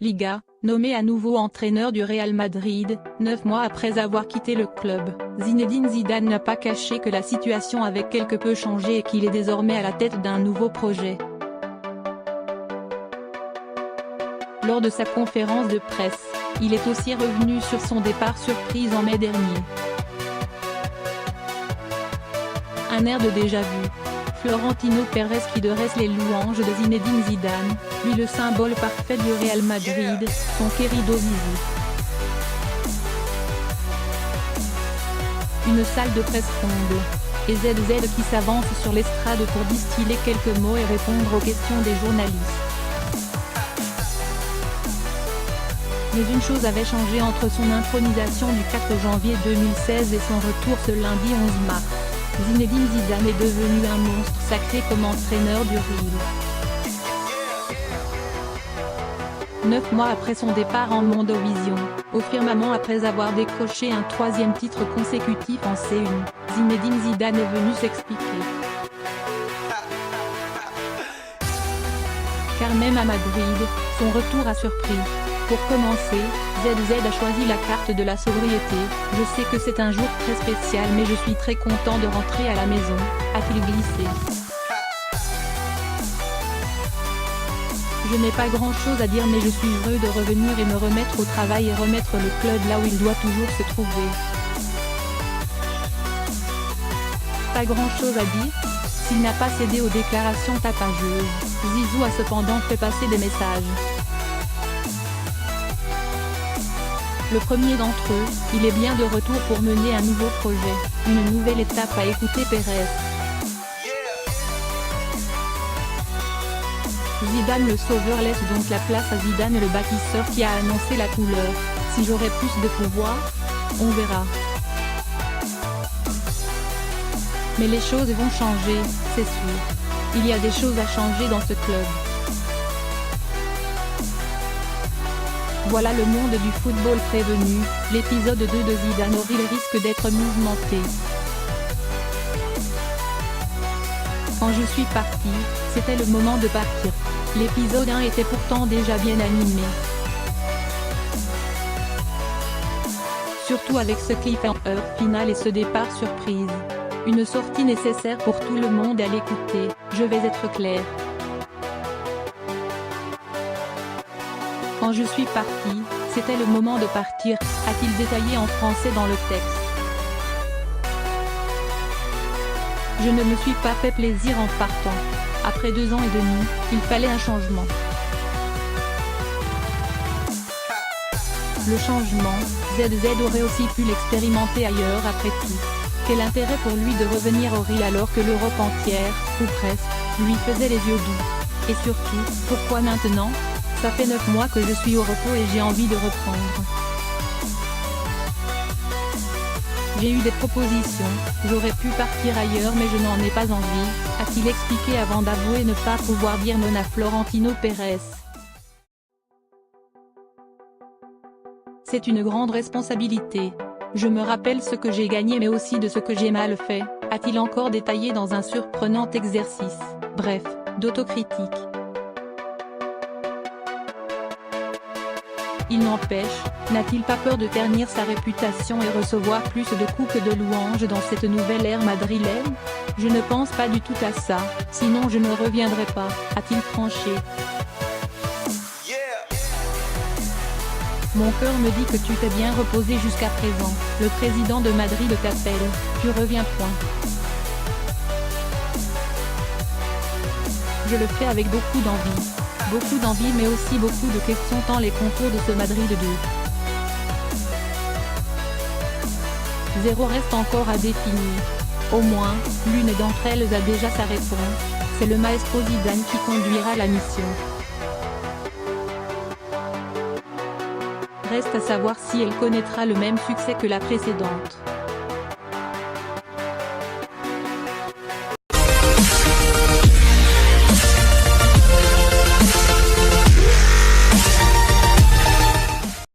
Liga, nommé à nouveau entraîneur du Real Madrid, 9 mois après avoir quitté le club, Zinedine Zidane n'a pas caché que la situation avait quelque peu changé et qu'il est désormais à la tête d'un nouveau projet. Lors de sa conférence de presse, il est aussi revenu sur son départ surprise en mai dernier. Un air de déjà-vu. Florentino Pérez qui dresse les louanges de Zinedine Zidane, lui le symbole parfait du Real Madrid, son querido Zizi. Une salle de presse comble. Et ZZ qui s'avance sur l'estrade pour distiller quelques mots et répondre aux questions des journalistes. Mais une chose avait changé entre son intronisation du 4 janvier 2016 et son retour ce lundi 11 mars. Zinedine Zidane est devenu un monstre sacré comme entraîneur du Real. 9 mois après son départ en Mondovision, au firmament après avoir décroché un 3e titre consécutif en C1, Zinedine Zidane est venu s'expliquer. Car même à Madrid, son retour a surpris. Pour commencer, ZZ a choisi la carte de la sobriété. Je sais que c'est un jour très spécial mais je suis très content de rentrer à la maison, a-t-il glissé. Je n'ai pas grand-chose à dire mais je suis heureux de revenir et me remettre au travail et remettre le club là où il doit toujours se trouver. Pas grand-chose à dire? S'il n'a pas cédé aux déclarations tapageuses, Zizou a cependant fait passer des messages. Le premier d'entre eux, il est bien de retour pour mener un nouveau projet, une nouvelle étape à écouter Pérez. Zidane le sauveur laisse donc la place à Zidane le bâtisseur qui a annoncé la couleur. Si j'aurais plus de pouvoir, on verra. Mais les choses vont changer, c'est sûr. Il y a des choses à changer dans ce club. Voilà le monde du football prévenu, l'épisode 2 de Zidane au Real risque d'être mouvementé. Quand je suis parti, c'était le moment de partir. L'épisode 1 était pourtant déjà bien animé. Surtout avec ce cliffhanger final et ce départ surprise. Une sortie nécessaire pour tout le monde à l'écouter, je vais être clair. Quand je suis parti, c'était le moment de partir, a-t-il détaillé en français dans le texte. Je ne me suis pas fait plaisir en partant. Après 2 ans et demi, il fallait un changement. Le changement, ZZ aurait aussi pu l'expérimenter ailleurs après tout. Quel intérêt pour lui de revenir au Real alors que l'Europe entière, ou presque, lui faisait les yeux doux. Et surtout, pourquoi maintenant ? Ça fait 9 mois que je suis au repos et j'ai envie de reprendre. J'ai eu des propositions, j'aurais pu partir ailleurs mais je n'en ai pas envie, a-t-il expliqué avant d'avouer ne pas pouvoir dire non à Florentino Pérez. C'est une grande responsabilité. Je me rappelle ce que j'ai gagné mais aussi de ce que j'ai mal fait, a-t-il encore détaillé dans un surprenant exercice, bref, d'autocritique. Il n'empêche, n'a-t-il pas peur de ternir sa réputation et recevoir plus de coups que de louanges dans cette nouvelle ère madrilène? Je ne pense pas du tout à ça, sinon je ne reviendrai pas, a-t-il tranché. Mon cœur me dit que tu t'es bien reposé jusqu'à présent, le président de Madrid t'appelle, tu reviens point. Je le fais avec beaucoup d'envie. Beaucoup d'envie mais aussi beaucoup de questions tant les contours de ce Madrid 2. 0 reste encore à définir. Au moins, l'une d'entre elles a déjà sa réponse, c'est le maestro Zidane qui conduira la mission. Reste à savoir si elle connaîtra le même succès que la précédente.